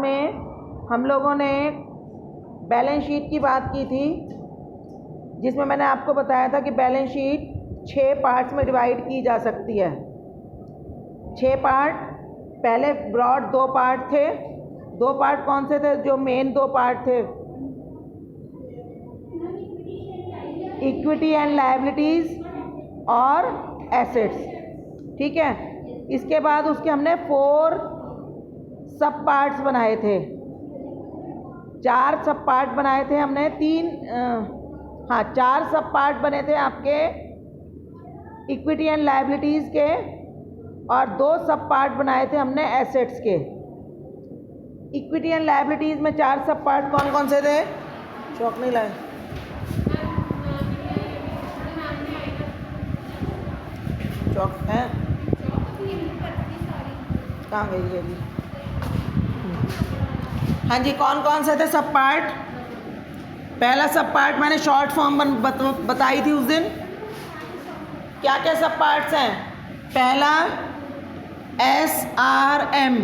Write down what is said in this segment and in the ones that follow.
में हम लोगों ने बैलेंस शीट की बात की थी, जिसमें मैंने आपको बताया था कि बैलेंस शीट 6 पार्ट्स में डिवाइड की जा सकती है। 6 पार्ट, पहले ब्रॉड 2 पार्ट थे। 2 पार्ट कौन से थे? जो मेन 2 पार्ट थे, इक्विटी एंड लायबिलिटीज़ और एसेट्स। ठीक है, इसके बाद उसके हमने 4 सब पार्ट्स बनाए थे, 4 सब पार्ट बनाए थे हमने। 4 सब पार्ट बने थे आपके इक्विटी एंड लायबिलिटीज़ के, और 2 सब पार्ट बनाए थे हमने एसेट्स के। इक्विटी एंड लायबिलिटीज़ में 4 सब पार्ट कौन कौन से थे? चौक नहीं लाए? चौक है, कहाँ गई है अभी? हाँ जी, कौन कौन से थे सब पार्ट? पहला सब पार्ट मैंने शॉर्ट फॉर्म बताई थी उस दिन। क्या क्या सब पार्ट्स हैं? पहला SRM।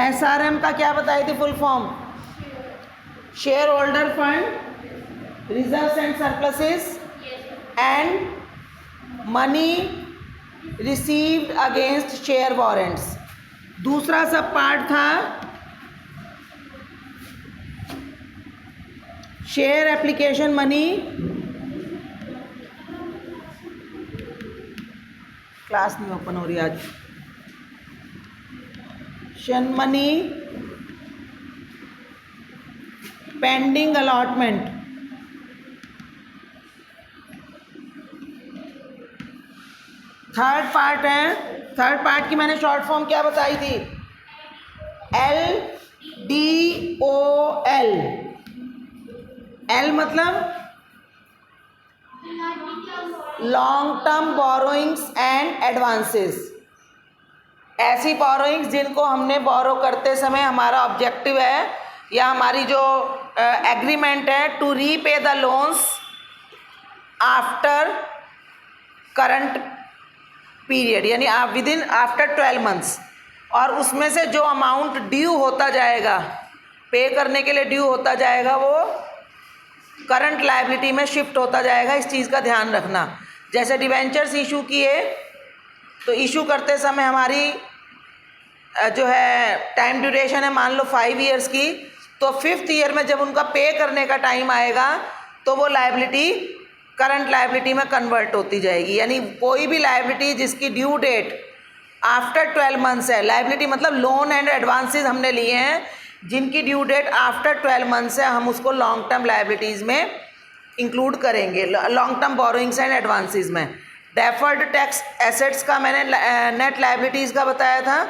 SRM का क्या बताई थी full form? Share holder fund, reserves and surpluses and money received against share warrants. दूसरा सब पार्ट था शेयर एप्लीकेशन मनी, क्लास नहीं ओपन हो रही आज, शन money pending allotment. Third part है, थर्ड पार्ट की मैंने शॉर्ट फॉर्म क्या बताई थी? LDOL। L मतलब long term borrowings and advances. ऐसी बोरोइंग्स जिनको हमने बोरो करते समय हमारा ऑब्जेक्टिव है या हमारी जो एग्रीमेंट है to repay the loans after current period, यानी आप विद इन आफ्टर 12 मंथ्स, और उसमें से जो अमाउंट ड्यू होता जाएगा, पे करने के लिए ड्यू होता जाएगा, वो करंट लायबिलिटी में शिफ्ट होता जाएगा। इस चीज़ का ध्यान रखना। जैसे डिवेंचर्स इशू किए तो इशू करते समय हमारी जो है टाइम ड्यूरेशन है मान लो 5 ईयर्स की, तो 5th ईयर में जब उनका पे करने का टाइम आएगा तो वो लायबिलिटी करंट लायबिलिटी में कन्वर्ट होती जाएगी। यानी कोई भी लायबिलिटी जिसकी ड्यू डेट आफ्टर 12 मंथ्स है, लायबिलिटी मतलब लोन एंड एडवांसेस हमने लिए हैं जिनकी ड्यू डेट आफ्टर 12 मंथ्स है, हम उसको लॉन्ग टर्म लायबिलिटीज़ में इंक्लूड करेंगे, long term borrowings and advances में। डेफर्ड टैक्स एसेट्स का मैंने नेट लायबिलिटीज़ का बताया था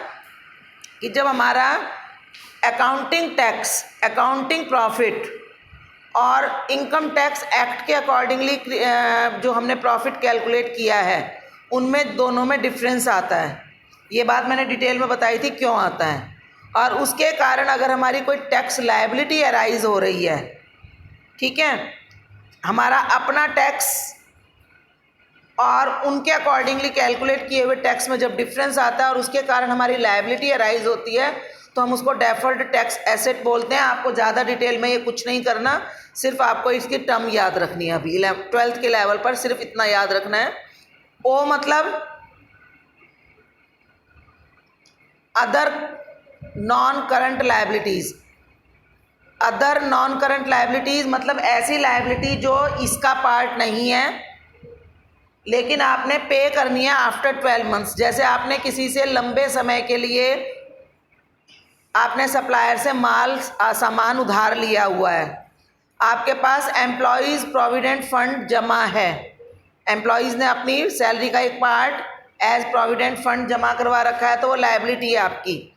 कि जब हमारा अकाउंटिंग टैक्स, अकाउंटिंग प्रॉफिट और इनकम टैक्स एक्ट के अकॉर्डिंगली जो हमने प्रॉफिट कैलकुलेट किया है, उनमें दोनों में डिफरेंस आता है। ये बात मैंने डिटेल में बताई थी क्यों आता है, और उसके कारण अगर हमारी कोई टैक्स लायबिलिटी अराइज हो रही है, ठीक है, हमारा अपना टैक्स और उनके अकॉर्डिंगली कैलकुलेट किए हुए टैक्स में जब डिफरेंस आता है और उसके कारण हमारी लायबिलिटी अराइज होती है, तो हम उसको डेफर्ड टैक्स एसेट बोलते हैं। आपको ज़्यादा डिटेल में ये कुछ नहीं करना, सिर्फ आपको इसकी टर्म याद रखनी है। अभी 12th के लेवल पर सिर्फ इतना याद रखना है। ओ मतलब other non current liabilities. Other non current liabilities मतलब ऐसी लायबिलिटी जो इसका पार्ट नहीं है लेकिन आपने पे करनी है आफ्टर 12 मंथ्स। जैसे आपने किसी से लंबे समय के लिए आपने सप्लायर से सामान उधार लिया हुआ है, आपके पास एम्प्लॉयज़ प्रोविडेंट फंड जमा है, एम्प्लॉयज़ ने अपनी सैलरी का एक पार्ट एज प्रोविडेंट फंड जमा करवा रखा है, तो वो लायबिलिटी है आपकी।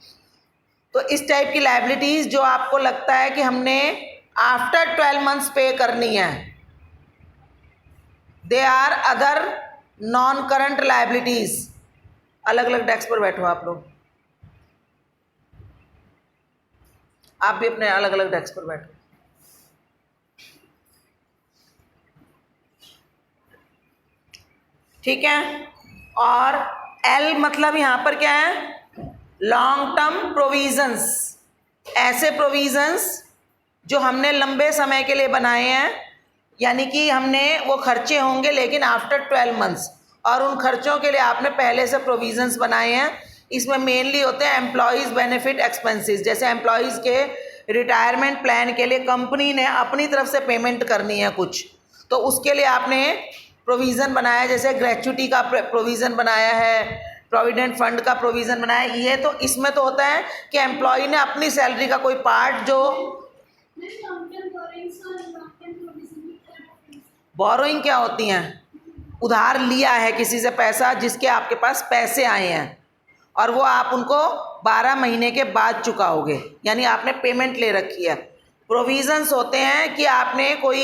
तो इस टाइप की लायबिलिटीज़ जो आपको लगता है कि हमने आफ्टर 12 मंथ्स पे करनी है, they are other non current liabilities. अलग अलग डेस्क पर बैठो आप लोग, आप भी अपने अलग अलग डेस्क पर बैठो। ठीक है, और एल मतलब यहाँ पर क्या है? Long term provisions. ऐसे प्रोविज़न्स जो हमने लंबे समय के लिए बनाए हैं, यानी कि हमने वो खर्चे होंगे लेकिन आफ्टर 12 मंथ्स, और उन खर्चों के लिए आपने पहले से प्रोविज़न्स बनाए हैं। इसमें मेनली होते हैं एम्प्लॉयज़ बेनिफिट एक्सपेंसेस, जैसे एम्प्लॉयज़ के रिटायरमेंट प्लान के लिए कंपनी ने अपनी तरफ से पेमेंट करनी है कुछ, तो उसके लिए आपने प्रोविज़न बनाया, जैसे ग्रेच्युटी का प्रोविज़न बनाया है, प्रोविडेंट फंड का प्रोविज़न बनाया है। ये तो इसमें तो होता है कि एम्प्लॉय ने अपनी सैलरी का कोई पार्ट जो बोरोइंग क्या होती हैं, उधार लिया है किसी से पैसा, जिसके आपके पास पैसे आए हैं और वो आप उनको 12 महीने के बाद चुकाओगे, यानी आपने पेमेंट ले रखी है। प्रोविज़न्स होते हैं कि आपने कोई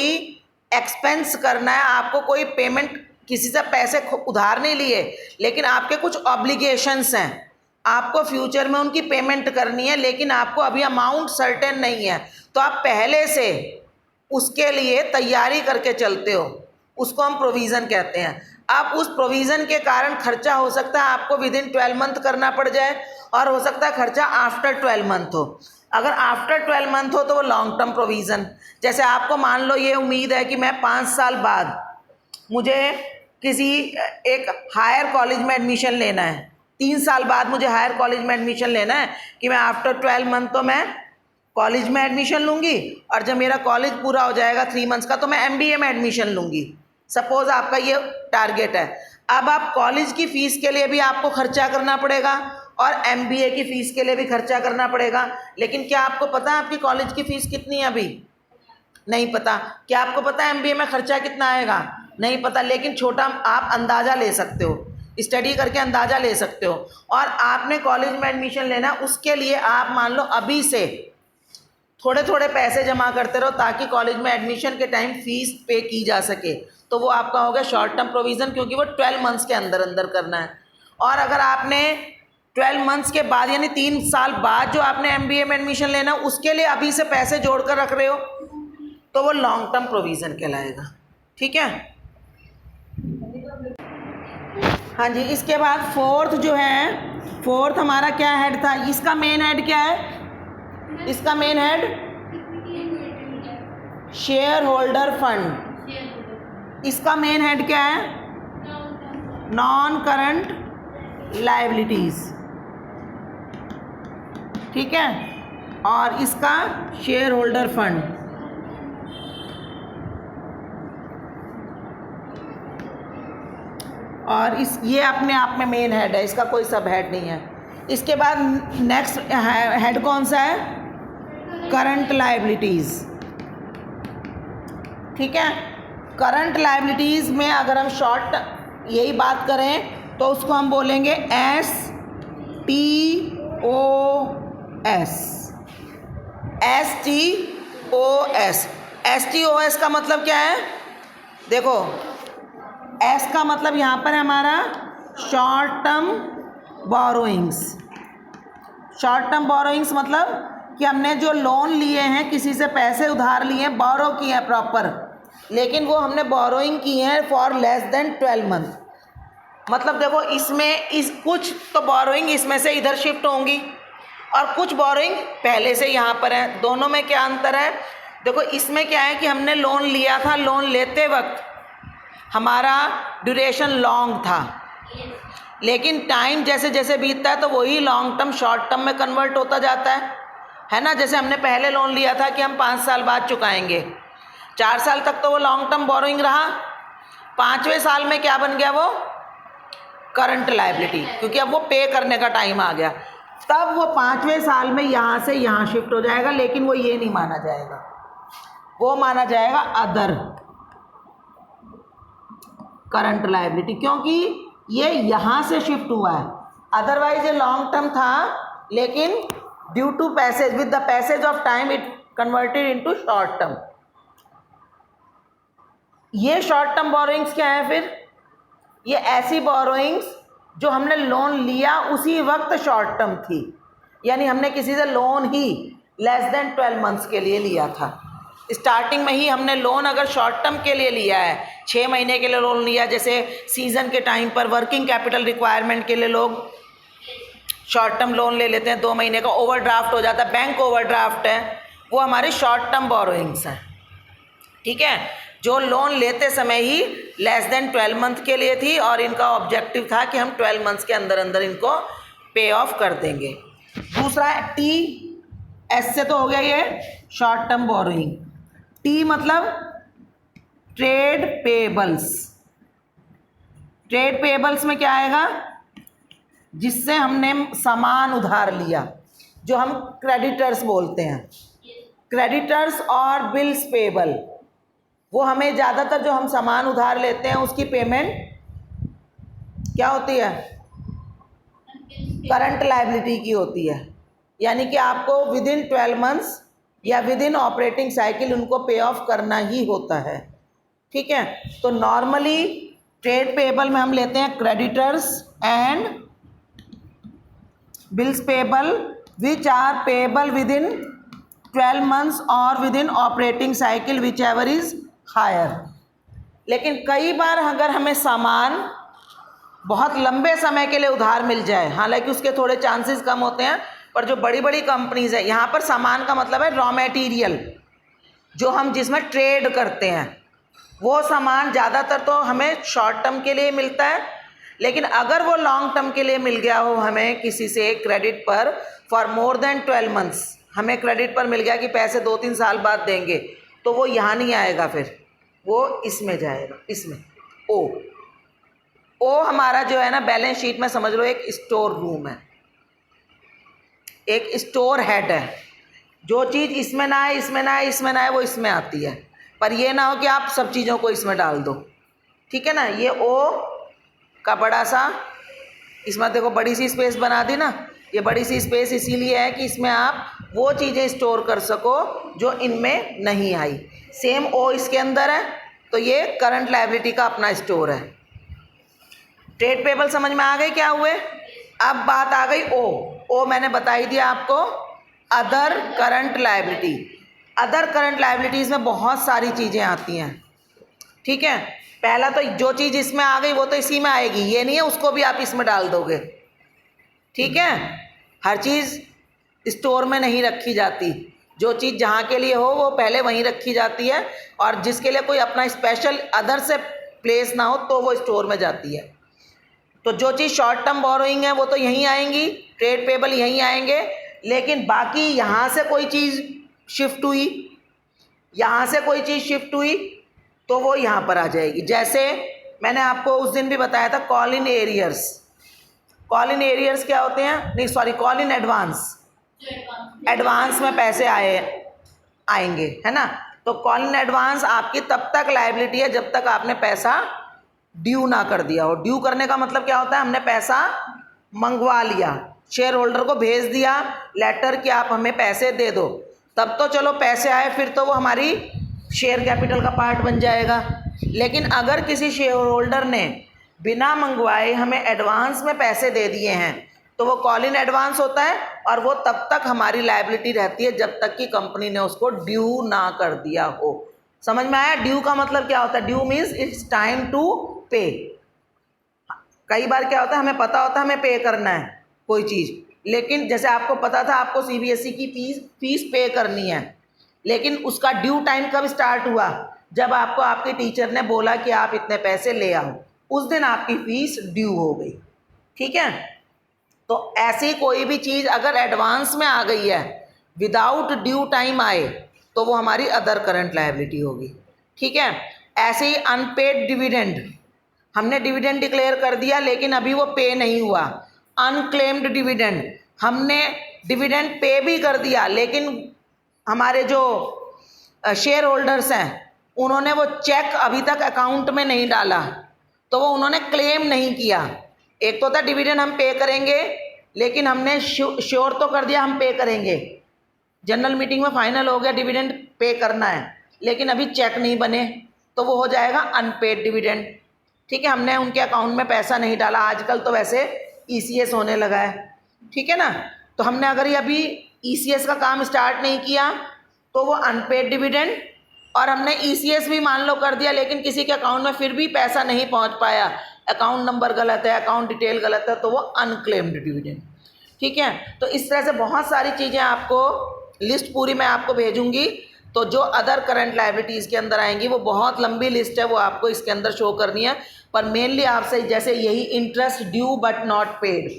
एक्सपेंस करना है, आपको कोई पेमेंट, किसी से पैसे उधार नहीं लिए लेकिन आपके कुछ ऑब्लिगेशंस हैं, आपको फ्यूचर में उनकी पेमेंट करनी है, लेकिन आपको अभी अमाउंट सर्टेन नहीं है, तो आप पहले से उसके लिए तैयारी करके चलते हो, उसको हम प्रोविज़न कहते हैं। अब उस प्रोविज़न के कारण खर्चा हो सकता है आपको विद इन 12 मंथ करना पड़ जाए, और हो सकता है खर्चा आफ्टर 12 मंथ हो। अगर आफ्टर 12 मंथ हो तो वो लॉन्ग टर्म प्रोविज़न, जैसे आपको मान लो ये उम्मीद है कि मैं 5 साल बाद मुझे किसी एक हायर कॉलेज में एडमिशन लेना है, 3 साल बाद मुझे हायर कॉलेज में एडमिशन लेना है कि मैं आफ्टर 12 मंथ तो मैं कॉलेज में एडमिशन लूँगी, और जब मेरा कॉलेज पूरा हो जाएगा 3 मंथ्स का तो मैं MBA में एडमिशन लूँगी। सपोज़ आपका ये टारगेट है। अब आप कॉलेज की फ़ीस के लिए भी आपको खर्चा करना पड़ेगा और MBA की फ़ीस के लिए भी खर्चा करना पड़ेगा, लेकिन क्या आपको पता है आपकी कॉलेज की फ़ीस कितनी है? अभी नहीं पता। क्या आपको पता है MBA में खर्चा कितना आएगा? नहीं पता, लेकिन छोटा आप अंदाज़ा ले सकते हो, स्टडी करके अंदाज़ा ले सकते हो। और आपने कॉलेज में एडमिशन लेना, उसके लिए आप मान लो अभी से थोड़े थोड़े पैसे जमा करते रहो ताकि कॉलेज में एडमिशन के टाइम फ़ीस पे की जा सके, तो वो आपका हो गया शॉर्ट टर्म प्रोविज़न, क्योंकि वो 12 मंथ्स के अंदर अंदर करना है। और अगर आपने 12 मंथ्स के बाद यानी 3 साल बाद जो आपने MBA में एडमिशन लेना, उसके लिए अभी से पैसे जोड़ कर रख रहे हो, तो वो लॉन्ग टर्म प्रोविज़न कहलाएगा। ठीक है, हाँ जी। इसके बाद फोर्थ जो है, फोर्थ हमारा क्या हेड था? इसका मेन हेड क्या है? इसका main head share holder fund. इसका मेन हेड क्या है? Non current liabilities. ठीक है, और इसका शेयर होल्डर फंड। और इस ये अपने आप में मेन हेड है, इसका कोई सब हेड नहीं है। इसके बाद नेक्स्ट हेड कौन सा है? Current liabilities. ठीक है, करंट लायबिलिटीज़ में अगर हम शॉर्ट यही बात करें तो उसको हम बोलेंगे STOS। STOS का मतलब क्या है? देखो, S का मतलब यहाँ पर है हमारा short term borrowings. Short term borrowings मतलब कि हमने जो लोन लिए हैं, किसी से पैसे उधार लिए हैं, बोरो किए हैं प्रॉपर, लेकिन वो हमने बोरोइंग की है फॉर लेस देन 12 मंथ। मतलब देखो, इसमें कुछ तो बोरोइंग इसमें से इधर शिफ्ट होंगी और कुछ बोरोइंग पहले से यहाँ पर है। दोनों में क्या अंतर है? देखो, इसमें क्या है कि हमने लोन लिया था, लोन लेते वक्त हमारा ड्यूरेशन लॉन्ग था, लेकिन टाइम जैसे जैसे बीतता है तो वही लॉन्ग टर्म शॉर्ट टर्म में कन्वर्ट होता जाता है ना। जैसे हमने पहले लोन लिया था कि हम 5 साल बाद चुकाएंगे, 4 साल तक तो वो लॉन्ग टर्म बोरोइंग रहा, 5वें साल में क्या बन गया? वो करंट लायबिलिटी, क्योंकि अब वो पे करने का टाइम आ गया। तब वो 5वें साल में यहाँ से यहाँ शिफ्ट हो जाएगा, लेकिन वो ये नहीं माना जाएगा, वो माना जाएगा अदर करंट लायबिलिटी, क्योंकि ये यहाँ से शिफ्ट हुआ है। अदरवाइज ये लॉन्ग टर्म था, लेकिन due to passage, with the passage of time it converted into short term. ये शॉर्ट टर्म बोरोइंग्स क्या है फिर? ये ऐसी बोरोइंग्स जो हमने लोन लिया उसी वक्त शॉर्ट टर्म थी, यानी हमने किसी से लोन ही लेस देन 12 मंथ्स के लिए लिया था। स्टार्टिंग में ही हमने लोन अगर शॉर्ट टर्म के लिए लिया है, 6 महीने के लिए लोन लिया, जैसे सीज़न के टाइम पर वर्किंग कैपिटल रिक्वायरमेंट के लिए लोग शॉर्ट टर्म लोन ले लेते हैं 2 महीने का, ओवरड्राफ्ट हो जाता है, बैंक ओवरड्राफ्ट है, वो हमारी शॉर्ट टर्म बोरोइंग्स हैं। ठीक है, जो लोन लेते समय ही लेस देन 12 मंथ के लिए थी और इनका ऑब्जेक्टिव था कि हम 12 मंथ्स के अंदर अंदर इनको पे ऑफ कर देंगे। दूसरा टी, एस से तो हो गया ये शॉर्ट टर्म बोरोइंग। टी मतलब ट्रेड पेबल्स। ट्रेड पेबल्स में क्या आएगा, जिससे हमने सामान उधार लिया, जो हम क्रेडिटर्स बोलते हैं। क्रेडिटर्स और बिल्स पेबल, वो हमें ज़्यादातर जो हम सामान उधार लेते हैं उसकी पेमेंट क्या होती है, करंट लायबिलिटी की होती है। यानी कि आपको विद इन 12 मंथ्स या विद इन ऑपरेटिंग साइकिल उनको पे ऑफ करना ही होता है। ठीक है, तो नॉर्मली ट्रेड पेबल में हम लेते हैं creditors and bills payable which are payable within 12 months और within operating cycle whichever is higher. लेकिन कई बार अगर हमें सामान बहुत लंबे समय के लिए उधार मिल जाए, हालांकि उसके थोड़े चांसेस कम होते हैं, पर जो बड़ी बड़ी कंपनीज है, यहाँ पर सामान का मतलब है रॉ मटेरियल, जो हम जिसमें ट्रेड करते हैं, वो सामान ज़्यादातर तो हमें शॉर्ट टर्म के लिए मिलता है। लेकिन अगर वो लॉन्ग टर्म के लिए मिल गया हो हमें किसी से क्रेडिट पर फॉर मोर देन 12 मंथ्स, हमें क्रेडिट पर मिल गया कि पैसे 2-3 साल बाद देंगे, तो वो यहाँ नहीं आएगा, फिर वो इसमें जाएगा, इसमें ओ हमारा जो है ना बैलेंस शीट में समझ लो एक स्टोर रूम है, एक स्टोर हेड है। जो चीज़ इसमें ना है, इसमें ना है, इसमें ना है, वो इसमें आती है। पर ये ना हो कि आप सब चीज़ों को इसमें डाल दो। ठीक है ना, ये ओ का बड़ा सा, इसमें देखो बड़ी सी स्पेस बना दी ना, ये बड़ी सी स्पेस इसीलिए है कि इसमें आप वो चीज़ें स्टोर कर सको जो इनमें नहीं आई। सेम ओ इसके अंदर है, तो ये करंट लायबिलिटी का अपना स्टोर है। ट्रेड पेबल समझ में आ गई क्या हुए। अब बात आ गई ओ मैंने बता ही दिया आपको, other current liability. Other current liabilities में बहुत सारी चीज़ें आती हैं। ठीक है, पहला तो जो चीज़ इसमें आ गई वो तो इसी में आएगी, ये नहीं है उसको भी आप इसमें डाल दोगे। ठीक है, हर चीज़ स्टोर में नहीं रखी जाती, जो चीज़ जहाँ के लिए हो वो पहले वहीं रखी जाती है, और जिसके लिए कोई अपना स्पेशल अदर से प्लेस ना हो तो वो स्टोर में जाती है। तो जो चीज़ शॉर्ट टर्म बोरोइंग है वो तो यहीं आएंगी, ट्रेड पेबल यहीं आएंगे, लेकिन बाकी यहाँ से कोई चीज़ शिफ्ट हुई, यहाँ से कोई चीज़ शिफ्ट हुई तो वो यहाँ पर आ जाएगी। जैसे मैंने आपको उस दिन भी बताया था call in arrears. Call in arrears क्या होते हैं, नहीं sorry, call in advance. Advance में पैसे आएंगे, है ना। तो कॉल इन एडवांस आपकी तब तक लायबिलिटी है जब तक आपने पैसा ड्यू ना कर दिया हो। ड्यू करने का मतलब क्या होता है, हमने पैसा मंगवा लिया, शेयर होल्डर को भेज दिया लेटर कि आप हमें पैसे दे दो, तब तो चलो पैसे आए, फिर तो वो हमारी शेयर कैपिटल का पार्ट बन जाएगा। लेकिन अगर किसी शेयर होल्डर ने बिना मंगवाए हमें एडवांस में पैसे दे दिए हैं तो वो कॉल इन एडवांस होता है, और वो तब तक हमारी लायबिलिटी रहती है जब तक कि कंपनी ने उसको ड्यू ना कर दिया हो। समझ में आया। ड्यू का मतलब क्या होता है, due means it's time to pay. कई बार क्या होता है, हमें पता होता है हमें पे करना है कोई चीज़, लेकिन जैसे आपको पता था आपको सीबीएसई की फीस पे करनी है, लेकिन उसका ड्यू टाइम कब स्टार्ट हुआ, जब आपको आपके टीचर ने बोला कि आप इतने पैसे ले आओ, उस दिन आपकी फीस ड्यू हो गई। ठीक है, तो ऐसी कोई भी चीज़ अगर एडवांस में आ गई है विदाउट ड्यू टाइम आए तो वो हमारी अदर करंट लायबिलिटी होगी। ठीक है, ऐसे ही अनपेड डिविडेंड, हमने डिविडेंड डिक्लेयर कर दिया लेकिन अभी वो पे नहीं हुआ, अनक्लेम्ड डिविडेंड, हमने डिविडेंड पे भी कर दिया लेकिन हमारे जो शेयर होल्डर्स हैं उन्होंने वो चेक अभी तक अकाउंट में नहीं डाला, तो वो उन्होंने क्लेम नहीं किया। एक तो था डिविडेंड हम पे करेंगे, लेकिन हमने श्योर तो कर दिया हम पे करेंगे, जनरल मीटिंग में फाइनल हो गया डिविडेंड पे करना है, लेकिन अभी चेक नहीं बने, तो वो हो जाएगा अनपेड डिविडेंड। ठीक है, हमने उनके अकाउंट में पैसा नहीं डाला। आजकल तो वैसे ईसीएस होने लगा है, ठीक है ना, तो हमने अगर ये अभी ईसीएस का काम स्टार्ट नहीं किया तो वो अनपेड डिविडेंड, और हमने ईसीएस भी मान लो कर दिया लेकिन किसी के अकाउंट में फिर भी पैसा नहीं पहुंच पाया, अकाउंट नंबर गलत है, अकाउंट डिटेल गलत है, तो वो अनक्लेम्ड डिविडेंड। ठीक है। तो इस तरह से बहुत सारी चीज़ें आपको, लिस्ट पूरी मैं आपको भेजूंगी। तो जो अदर करंट लायबिलिटीज़ के अंदर आएंगी वो बहुत लंबी लिस्ट है, वो आपको इसके अंदर शो करनी है। पर मेनली आपसे जैसे यही interest due but not paid,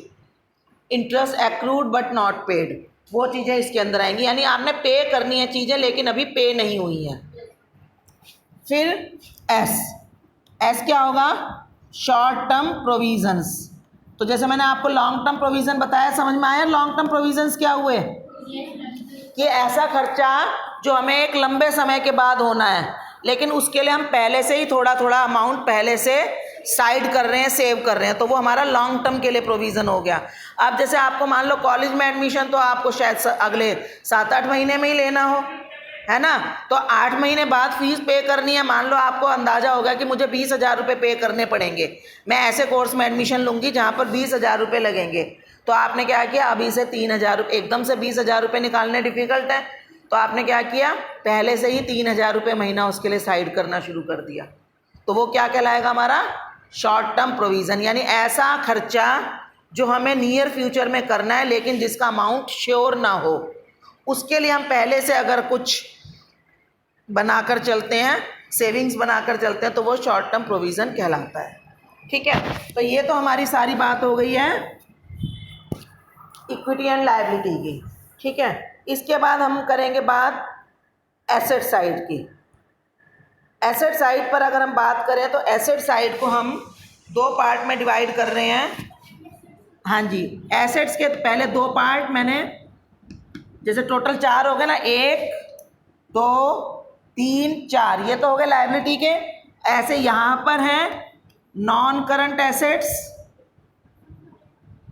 interest accrued but not paid, वो चीज़ें इसके अंदर आएंगी। यानी आपने पे करनी है चीज़ें लेकिन अभी पे नहीं हुई हैं। फिर एस क्या होगा? Short term provisions. तो जैसे मैंने आपको लॉन्ग टर्म प्रोविज़न बताया, समझ में आया लॉन्ग टर्म प्रोविजंस क्या हुए? कि ऐसा खर्चा जो हमें एक लंबे समय के बाद होना है, लेकिन उसके लिए हम पहले से ही थोड़ा थोड़ा अमाउंट पहले से साइड कर रहे हैं, सेव कर रहे हैं, तो वो हमारा लॉन्ग टर्म के लिए प्रोविज़न हो गया। अब जैसे आपको मान लो कॉलेज में एडमिशन तो आपको शायद अगले 7-8 महीने में ही लेना हो, है ना। तो 8 महीने बाद फीस पे करनी है। मान लो आपको अंदाज़ा होगा कि मुझे 20,000 रुपये पे करने पड़ेंगे, मैं ऐसे कोर्स में एडमिशन लूँगी जहाँ पर 20,000 रुपये लगेंगे। तो आपने क्या किया, अभी से 3,000 रुपये, एकदम से 20,000 रुपये निकालने डिफ़िकल्ट है, तो आपने क्या किया, पहले से ही 3,000 रुपये महीना उसके लिए साइड करना शुरू कर दिया। तो वो क्या कहलाएगा हमारा? Short term provision. यानी ऐसा खर्चा जो हमें नियर फ्यूचर में करना है लेकिन जिसका अमाउंट श्योर ना हो, उसके लिए हम पहले से अगर कुछ बनाकर चलते हैं, सेविंग्स बनाकर चलते हैं, तो वो शॉर्ट टर्म प्रोविज़न कहलाता है। ठीक है। तो ये तो हमारी सारी बात हो गई है इक्विटी एंड लायबिलिटी की। ठीक है। इसके बाद हम करेंगे बात एसेट साइड की। एसेट साइड पर अगर हम बात करें तो एसेट साइड को हम 2 पार्ट में डिवाइड कर रहे हैं। हाँ जी, एसेट्स के पहले 2 पार्ट मैंने, जैसे टोटल 4 हो गए ना, 1 2 3 4, ये तो हो गए लायबिलिटी के। ऐसे यहाँ पर हैं non current assets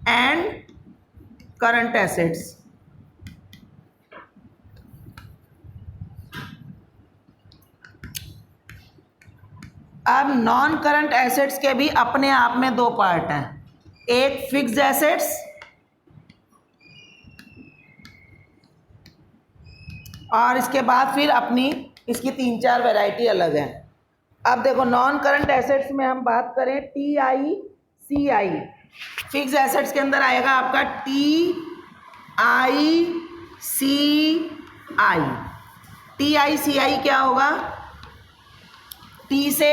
and current assets. अब नॉन करंट एसेट्स के भी अपने आप में 2 पार्ट हैं, एक फिक्स्ड एसेट्स और इसके बाद फिर अपनी इसकी 3-4 वैरायटी अलग है। अब देखो नॉन करंट एसेट्स में हम बात करें TICI, फिक्स एसेट्स के अंदर आएगा आपका TICI क्या होगा? टी से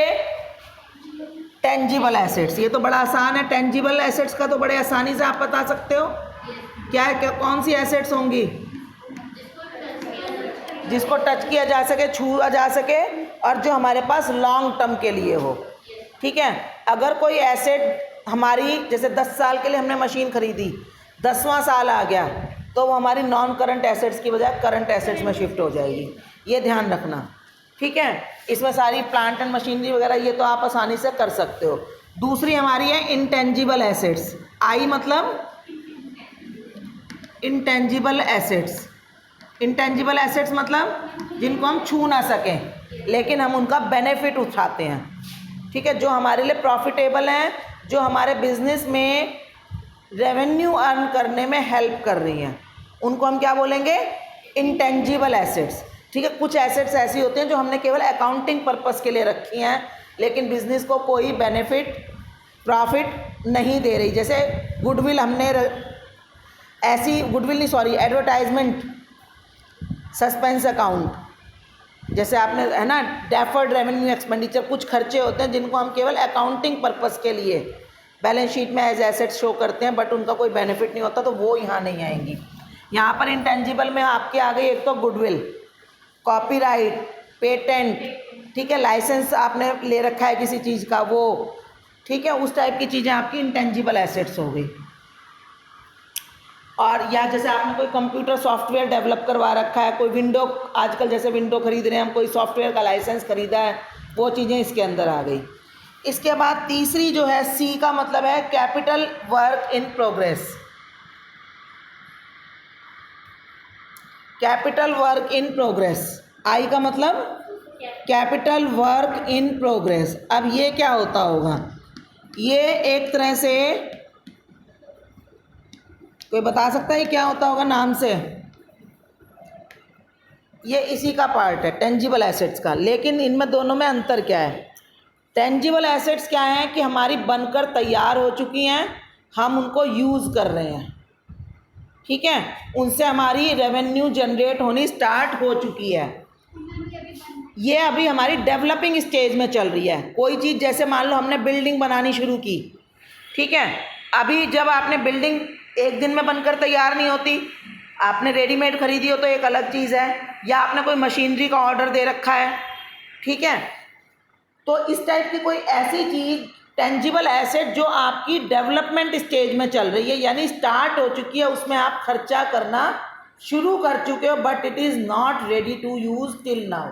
टेंजिबल एसेट्स, ये तो बड़ा आसान है। टेंजिबल एसेट्स का तो बड़े आसानी से आप बता सकते हो क्या है, क्या कौन सी एसेट्स होंगी? जिसको टच किया जा सके, छुआ जा सके और जो हमारे पास लॉन्ग टर्म के लिए हो। ठीक है। अगर कोई एसेट हमारी, जैसे 10 साल के लिए हमने मशीन खरीदी, 10वां साल आ गया तो वो हमारी नॉन करंट एसेट्स की बजाय करंट एसेट्स में शिफ्ट हो जाएगी, ये ध्यान रखना। ठीक है। इसमें सारी प्लांट एंड मशीनरी वगैरह ये तो आप आसानी से कर सकते हो। दूसरी हमारी है इंटेंजिबल एसेट्स। आई मतलब इंटेंजिबल एसेट्स। इंटेंजिबल एसेट्स मतलब जिनको हम छू ना सकें लेकिन हम उनका बेनिफिट उठाते हैं। ठीक है। जो हमारे लिए प्रॉफिटेबल हैं, जो हमारे बिजनेस में रेवेन्यू अर्न करने में हेल्प कर रही हैं, उनको हम क्या बोलेंगे? Intangible assets. ठीक है। कुछ एसेट्स ऐसी होती हैं जो हमने केवल अकाउंटिंग पर्पस के लिए रखी हैं लेकिन बिजनेस को कोई बेनिफिट, प्रॉफिट नहीं दे रही। जैसे गुडविल, हमने ऐसी गुडविल नहीं, सॉरी, एडवर्टाइजमेंट, सस्पेंस अकाउंट, जैसे आपने, है ना, डेफर्ड रेवेन्यू एक्सपेंडिचर, कुछ खर्चे होते हैं जिनको हम केवल अकाउंटिंग पर्पस के लिए बैलेंस शीट में एज एसेट्स शो करते हैं बट उनका कोई बेनिफिट नहीं होता, तो वो यहाँ नहीं आएंगी। यहाँ पर इंटेंजिबल में आपके आ गई एक तो गुडविल, कॉपीराइट, पेटेंट, ठीक है, लाइसेंस आपने ले रखा है किसी चीज़ का, वो, ठीक है, उस टाइप की चीज़ें आपकी इंटेंजिबल एसेट्स हो गई। और या जैसे आपने कोई कंप्यूटर सॉफ्टवेयर डेवलप करवा रखा है, कोई विंडो, आजकल जैसे विंडो खरीद रहे हैं हम, कोई सॉफ्टवेयर का लाइसेंस खरीदा है, वो चीज़ें इसके अंदर आ गई। इसके बाद तीसरी जो है, सी का मतलब है capital work in progress. Capital work in progress. I का मतलब कैपिटल वर्क इन प्रोग्रेस। अब ये क्या होता होगा? ये एक तरह से, कोई बता सकता है क्या होता होगा नाम से? ये इसी का पार्ट है, टेंजिबल एसेट्स का। लेकिन इनमें दोनों में अंतर क्या है? टेंजिबल एसेट्स क्या है कि हमारी बनकर तैयार हो चुकी हैं, हम उनको यूज़ कर रहे हैं, ठीक है, उनसे हमारी रेवेन्यू जनरेट होनी स्टार्ट हो चुकी है। ये अभी हमारी डेवलपिंग स्टेज में चल रही है। कोई चीज़ जैसे मान लो हमने बिल्डिंग बनानी शुरू की, ठीक है, अभी जब आपने बिल्डिंग एक दिन में बनकर तैयार नहीं होती, आपने रेडीमेड खरीदी हो तो एक अलग चीज़ है, या आपने कोई मशीनरी का ऑर्डर दे रखा है, ठीक है। तो इस टाइप की कोई ऐसी चीज़ टेंजिबल एसेट जो आपकी डेवलपमेंट स्टेज में चल रही है, यानी स्टार्ट हो चुकी है, उसमें आप खर्चा करना शुरू कर चुके हो, but it is not ready to use till now.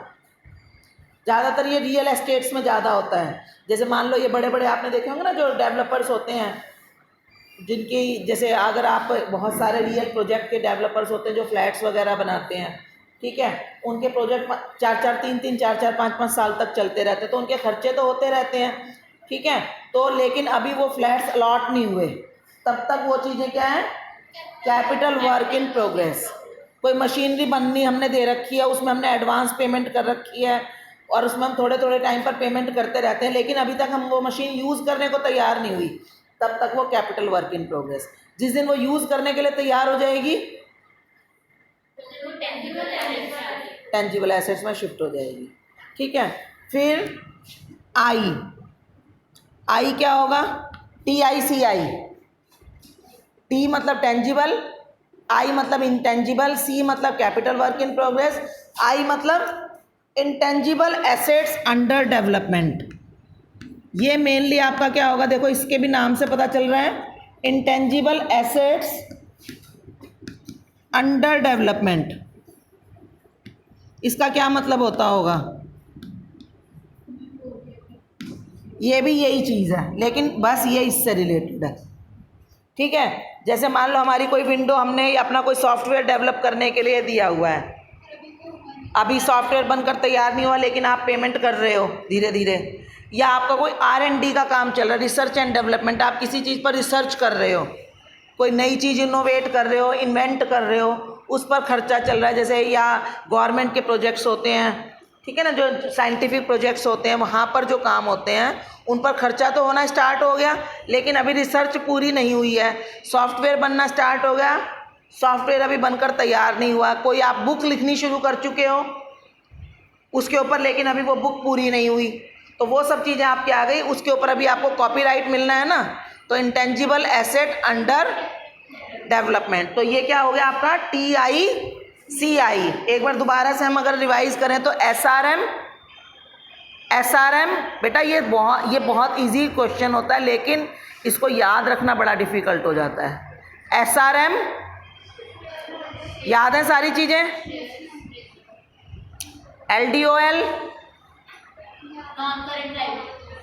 ज़्यादातर ये रियल एस्टेट्स में ज़्यादा होता है। जैसे मान लो ये बड़े बड़े आपने देखे होंगे ना, जो डेवलपर्स होते हैं, जिनकी जैसे अगर आप बहुत सारे रियल प्रोजेक्ट के डेवलपर्स होते हैं जो फ्लैट्स वगैरह बनाते हैं, ठीक है, उनके प्रोजेक्ट 4-4 साल तक चलते रहते हैं, तो उनके खर्चे तो होते रहते हैं, ठीक है। तो लेकिन अभी वो फ्लैट्स अलॉट नहीं हुए, तब तक वो चीज़ें क्या है, कैपिटल वर्क इन प्रोग्रेस। कोई मशीनरी बननी हमने दे रखी है, उसमें हमने एडवांस पेमेंट कर रखी है, और उसमें हम थोड़े थोड़े टाइम पर पेमेंट करते रहते हैं, लेकिन अभी तक हम वो मशीन यूज़ करने को तैयार नहीं हुई, तब तक वो कैपिटल वर्क इन प्रोग्रेस। जिस दिन वो यूज़ करने के लिए तैयार हो जाएगी, टेंजिबल एसेट्स में शिफ्ट हो जाएगी, ठीक है। फिर आई क्या होगा, TICI। टी मतलब टेंजिबल, आई मतलब इंटेंजिबल, सी मतलब कैपिटल वर्क इन प्रोग्रेस, आई मतलब इंटेंजिबल एसेट्स अंडर डेवलपमेंट। ये मेनली आपका क्या होगा, देखो इसके भी नाम से पता चल रहा है, इंटेंजिबल एसेट्स अंडर डेवलपमेंट। इसका क्या मतलब होता होगा, ये भी यही चीज़ है, लेकिन बस ये इससे रिलेटेड है, ठीक है। जैसे मान लो हमारी कोई विंडो, हमने अपना कोई सॉफ्टवेयर डेवलप करने के लिए दिया हुआ है, अभी सॉफ्टवेयर बनकर तैयार नहीं हुआ, लेकिन आप पेमेंट कर रहे हो धीरे धीरे, या आपका कोई R&D का काम चल रहा है, रिसर्च एंड डेवलपमेंट, आप किसी चीज़ पर रिसर्च कर रहे हो, कोई नई चीज़ इनोवेट कर रहे हो, इन्वेंट कर रहे हो, उस पर खर्चा चल रहा है। जैसे या गवर्नमेंट के प्रोजेक्ट्स होते हैं, ठीक है ना, जो साइंटिफिक प्रोजेक्ट्स होते हैं, वहाँ पर जो काम होते हैं उन पर खर्चा तो होना स्टार्ट हो गया, लेकिन अभी रिसर्च पूरी नहीं हुई है। सॉफ्टवेयर बनना स्टार्ट हो गया, सॉफ्टवेयर अभी बनकर तैयार नहीं हुआ। कोई आप बुक लिखनी शुरू कर चुके हो उसके ऊपर, लेकिन अभी वो बुक पूरी नहीं हुई, तो वो सब चीज़ें आपकी आ गई, उसके ऊपर अभी आपको कॉपीराइट मिलना है ना, तो इंटेंजिबल एसेट अंडर डेवलपमेंट। तो ये क्या हो गया आपका, TICI। एक बार दोबारा से हम अगर रिवाइज करें तो SRM बेटा, ये बहुत इजी क्वेश्चन होता है, लेकिन इसको याद रखना बड़ा डिफिकल्ट हो जाता है। SRM याद है सारी चीज़ें, LDOL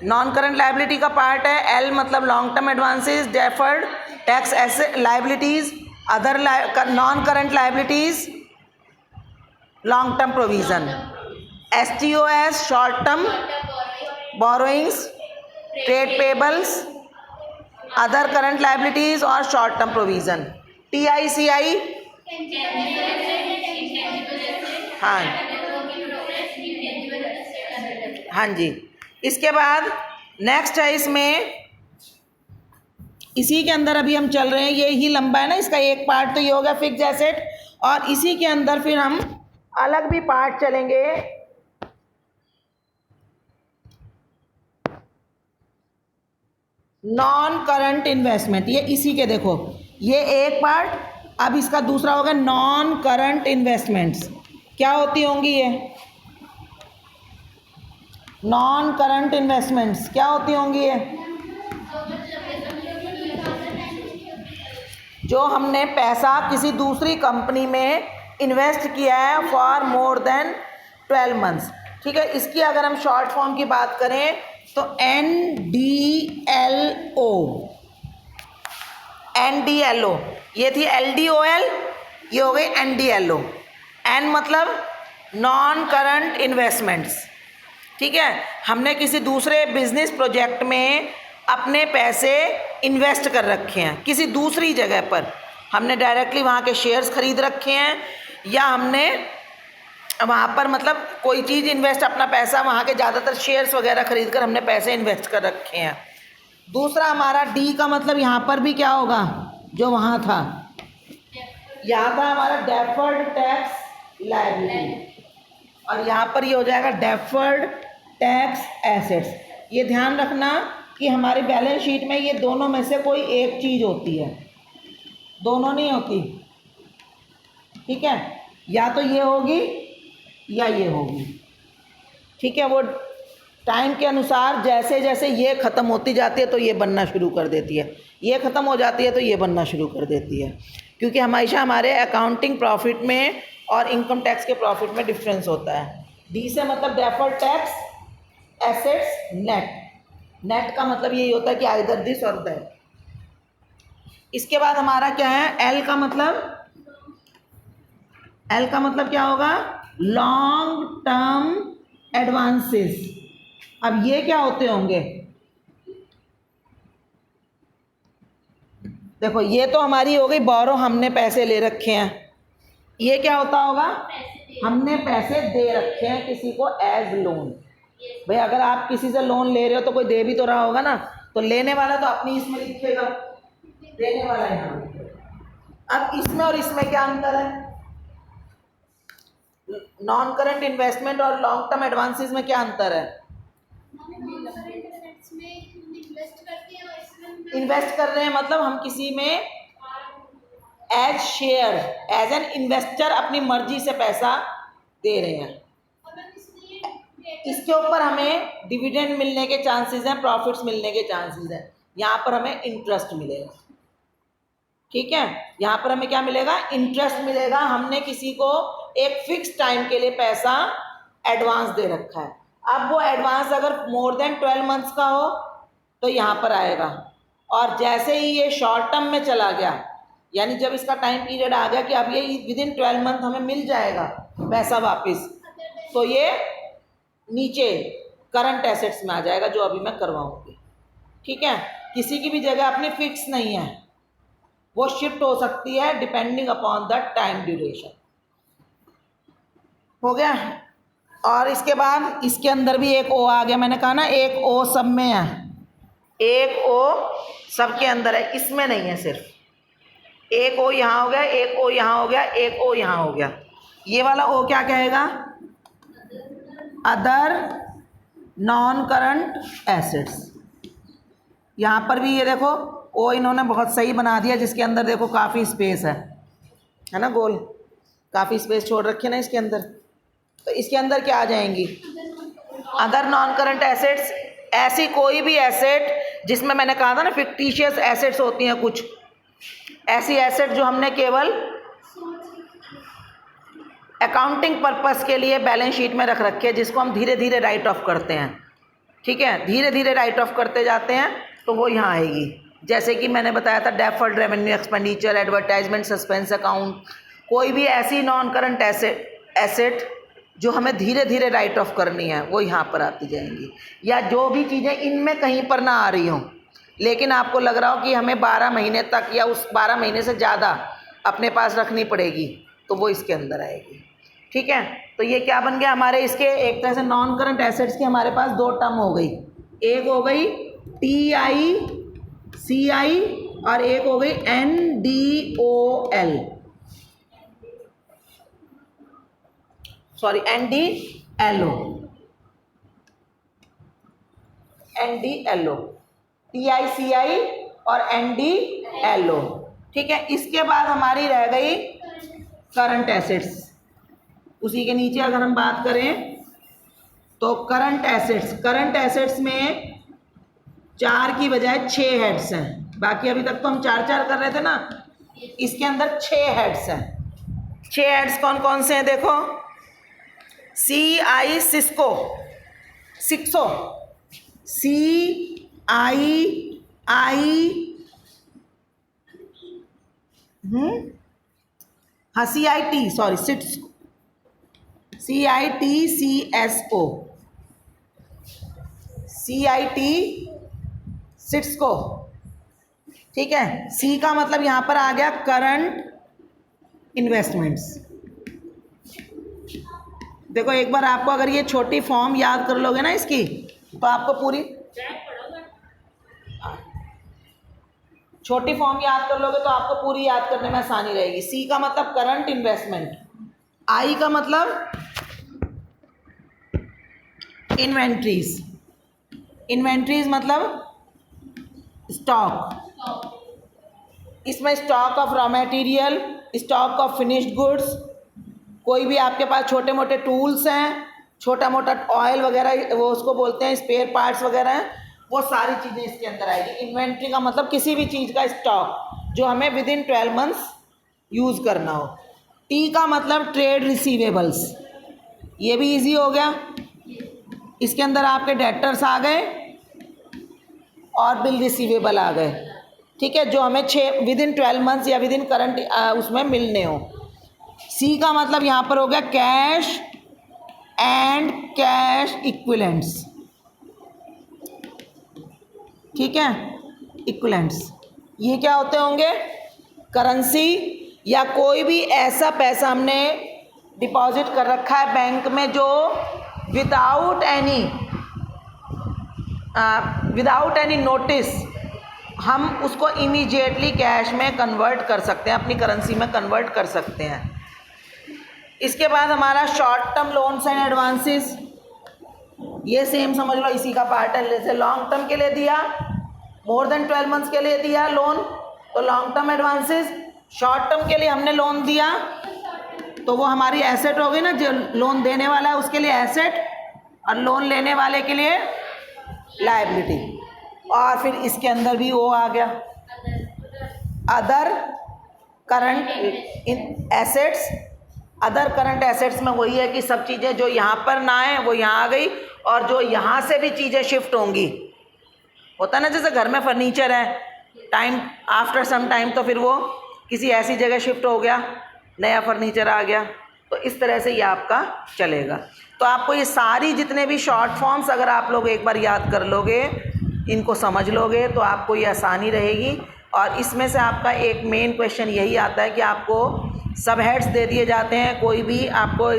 नॉन करंट लाइबिलिटी का पार्ट है, L मतलब long term advances, deferred tax asset liabilities, other non current liabilities, long term provision, STOS short term borrowings, trade payables, other current liabilities और शॉर्ट टर्म प्रोविजन। TICI हाँ जी। इसके बाद next है, इसमें इसी के अंदर अभी हम चल रहे हैं, ये ही लंबा है ना, इसका एक पार्ट तो ये होगा फिक्स्ड एसेट, और इसी के अंदर फिर हम अलग भी पार्ट चलेंगे, नॉन करंट इन्वेस्टमेंट। ये इसी के देखो, ये एक पार्ट, अब इसका दूसरा होगा नॉन करंट इन्वेस्टमेंट्स। क्या होती होंगी ये नॉन करंट इन्वेस्टमेंट्स, क्या होती होंगी ये, जो हमने पैसा किसी दूसरी कंपनी में इन्वेस्ट किया है फॉर मोर देन 12 मंथ्स, ठीक है। इसकी अगर हम शॉर्ट फॉर्म की बात करें तो NDLO, ये थी LDOL, ये हो गई NDLO। N मतलब नॉन करंट इन्वेस्टमेंट्स, ठीक है। हमने किसी दूसरे बिजनेस प्रोजेक्ट में अपने पैसे इन्वेस्ट कर रखे हैं, किसी दूसरी जगह पर हमने डायरेक्टली वहाँ के शेयर्स खरीद रखे हैं, या हमने वहाँ पर मतलब कोई चीज़ इन्वेस्ट, अपना पैसा वहाँ के ज़्यादातर शेयर्स वगैरह खरीद कर हमने पैसे इन्वेस्ट कर रखे हैं। दूसरा हमारा D का मतलब यहाँ पर भी क्या होगा, जो वहाँ था यहाँ था हमारा डेफर्ड टैक्स लायबिलिटी और यहाँ पर ये हो जाएगा डेफर्ड टैक्स एसेट्स। ये ध्यान रखना कि हमारी बैलेंस शीट में ये दोनों में से कोई एक चीज़ होती है, दोनों नहीं होती, ठीक है। या तो ये होगी या ये होगी, ठीक है। वो टाइम के अनुसार जैसे जैसे ये ख़त्म होती जाती है तो ये बनना शुरू कर देती है, ये ख़त्म हो जाती है तो ये बनना शुरू कर देती है, क्योंकि हमेशा हमारे अकाउंटिंग प्रॉफिट में और इनकम टैक्स के प्रॉफिट में डिफरेंस होता है। डी से मतलब deferred tax assets net, net का मतलब यही होता है कि आइदर दिस और दैट। इसके बाद हमारा क्या है, एल का मतलब, एल का मतलब क्या होगा, लॉन्ग टर्म एडवांसेस। अब ये क्या होते होंगे, देखो ये तो हमारी हो गई बोरो, हमने पैसे ले रखे हैं। ये क्या होता होगा, हमने पैसे दे रखे हैं किसी को एज लोन। भाई अगर आप किसी से लोन ले रहे हो तो कोई दे भी तो रहा होगा ना, तो लेने वाला तो अपनी इसमें लिखेगा, देने वाला यहाँ लिखेगा। अब इसमें और इसमें क्या अंतर है, नॉन करंट इन्वेस्टमेंट और लॉन्ग टर्म एडवांसेस में क्या अंतर है। इन्वेस्ट कर रहे हैं मतलब हम किसी में as share, as an investor अपनी मर्जी से पैसा दे रहे हैं। इसके ऊपर हमें डिविडेंड मिलने के चांसेस हैं, प्रॉफिट्स मिलने के चांसेस हैं। यहाँ पर हमें इंटरेस्ट मिलेगा, ठीक है। यहाँ पर हमें क्या मिलेगा, इंटरेस्ट मिलेगा। हमने किसी को एक फिक्स टाइम के लिए पैसा एडवांस दे रखा है। अब वो एडवांस अगर मोर देन 12 मंथ्स का हो तो यहाँ पर आएगा, और जैसे ही ये शॉर्ट टर्म में चला गया, यानी जब इसका टाइम पीरियड आ गया कि अब ये विदिन 12 मंथ हमें मिल जाएगा पैसा वापस, तो ये नीचे करंट एसेट्स में आ जाएगा, जो अभी मैं करवाऊंगी, ठीक है। किसी की भी जगह अपनी फिक्स नहीं है, वो शिफ्ट हो सकती है depending upon the time duration. हो गया। और इसके बाद इसके अंदर भी एक ओ आ गया, मैंने कहा ना एक ओ सब में है, एक ओ सबके अंदर है, इसमें नहीं है। सिर्फ एक ओ यहाँ हो गया, एक ओ यहाँ हो गया, एक ओ यहाँ हो गया। ये वाला ओ क्या कहेगा, अदर नॉन करंट एसेट्स। यहाँ पर भी ये देखो ओ इन्होंने बहुत सही बना दिया, जिसके अंदर देखो काफ़ी स्पेस है ना, गोल काफ़ी स्पेस छोड़ रखी है ना इसके अंदर। तो इसके अंदर क्या आ जाएंगी, अदर नॉन करंट एसेट्स, ऐसी कोई भी एसेट जिसमें मैंने कहा था ना फिक्टिशियस एसेट्स होती हैं कुछ ऐसी एसेट जो हमने केवल अकाउंटिंग पर्पस के लिए बैलेंस शीट में रख रखी है, जिसको हम धीरे धीरे राइट ऑफ करते हैं, ठीक है। धीरे धीरे राइट ऑफ करते जाते हैं तो वो यहाँ आएगी। जैसे कि मैंने बताया था deferred revenue expenditure, advertisement suspense account, कोई भी ऐसी नॉन करंट एसेट जो हमें धीरे धीरे राइट ऑफ करनी है वो यहाँ पर आती जाएंगी। या जो भी चीज़ें इनमें कहीं पर ना आ रही हों लेकिन आपको लग रहा हो कि हमें 12 महीने तक या उस 12 महीने से ज़्यादा अपने पास रखनी पड़ेगी, तो वो इसके अंदर आएगी, ठीक है। तो ये क्या बन गया हमारे, इसके एक तरह से नॉन करंट एसेट्स की हमारे पास दो टर्म हो गई, एक हो गई TICI और एक हो गई NDOL, सॉरी NDLO, TICI और NDLO, ठीक है। इसके बाद हमारी रह गई करंट एसेट्स। उसी के नीचे अगर हम बात करें तो करंट एसेट्स में 4 की बजाय 6 हेड्स हैं। बाकी अभी तक तो हम 4 कर रहे थे ना, इसके अंदर 6 हेड्स हैं। 6 हेड्स कौन कौन से हैं देखो, CI सिस्को, CIT, सॉरी सिट्सको, CIT सिट्सको, ठीक है। C का मतलब यहाँ पर आ गया करंट इन्वेस्टमेंट्स। देखो एक बार आपको अगर ये छोटी फॉर्म याद कर लोगे ना इसकी, तो आपको पूरी छोटी फॉर्म याद कर लोगे तो आपको पूरी याद करने में आसानी रहेगी। सी का मतलब करंट इन्वेस्टमेंट, आई का मतलब इन्वेंट्रीज, इन्वेंट्रीज मतलब स्टॉक, इसमें stock of raw material, stock of finished goods, कोई भी आपके पास छोटे मोटे टूल्स हैं, छोटा मोटा ऑयल वगैरह वो उसको बोलते हैं स्पेयर पार्ट्स वगैरह हैं, वो सारी चीज़ें इसके अंदर आएगी। इन्वेंट्री का मतलब किसी भी चीज़ का स्टॉक जो हमें विद इन 12 मंथ्स यूज़ करना हो। टी का मतलब ट्रेड रिसीवेबल्स, ये भी इजी हो गया, इसके अंदर आपके डेटर्स आ गए और बिल रिसीवेबल आ गए, ठीक है, जो हमें विद इन 12 मंथ्स या विद इन करंट उसमें मिलने हो। सी का मतलब यहाँ पर हो गया कैश एंड कैश इक्विवेलेंट्स, ठीक है, इक्विवेलेंट्स ये क्या होते होंगे, करेंसी या कोई भी ऐसा पैसा हमने डिपॉजिट कर रखा है बैंक में जो विदाउट एनी नोटिस हम उसको इमीडिएटली कैश में कन्वर्ट कर सकते हैं, अपनी करेंसी में कन्वर्ट कर सकते हैं। इसके बाद हमारा short term loans and advances, ये सेम समझ लो इसी का पार्ट है। जैसे लॉन्ग टर्म के लिए दिया, मोर देन 12 मंथ्स के लिए दिया लोन तो long term advances, short term के लिए हमने लोन दिया तो वो हमारी एसेट होगी ना, जो लोन देने वाला है उसके लिए एसेट और लोन लेने वाले के लिए लायबिलिटी। और फिर इसके अंदर भी वो आ गया other current assets. Other current assets में वही है कि सब चीज़ें जो यहाँ पर ना आए वो यहाँ आ गई, और जो यहाँ से भी चीज़ें शिफ्ट होंगी, होता ना जैसे घर में फर्नीचर है, टाइम आफ्टर सम टाइम तो फिर वो किसी ऐसी जगह शिफ्ट हो गया, नया फर्नीचर आ गया, तो इस तरह से ये आपका चलेगा। तो आपको ये सारी जितने भी शॉर्ट फॉर्म्स अगर आप लोग एक बार याद कर लोगे, इनको समझ लोगे तो आपको ये आसानी रहेगी। और इसमें से आपका एक मेन क्वेश्चन यही आता है कि आपको सब हेड्स दे दिए जाते हैं, कोई भी आपको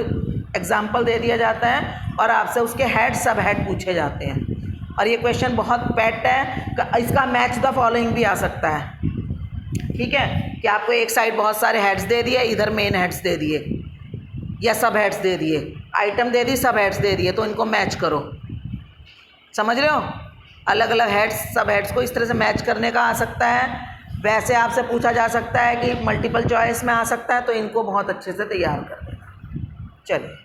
एग्जाम्पल दे दिया जाता है और आपसे उसके हेड सब हेड पूछे जाते हैं। और ये क्वेश्चन बहुत पेट है, इसका मैच द फॉलोइंग भी आ सकता है, ठीक है, कि आपको एक साइड बहुत सारे हेड्स दे दिए, इधर मेन हेड्स दे दिए या सब हेड्स दे दिए, आइटम दे दी, सब हेड्स दे दिए, तो इनको मैच करो। समझ रहे हो, अलग अलग हेड्स सब हेड्स को इस तरह से मैच करने का आ सकता है। वैसे आपसे पूछा जा सकता है कि मल्टीपल चॉइस में आ सकता है, तो इनको बहुत अच्छे से तैयार कर देना। चलिए।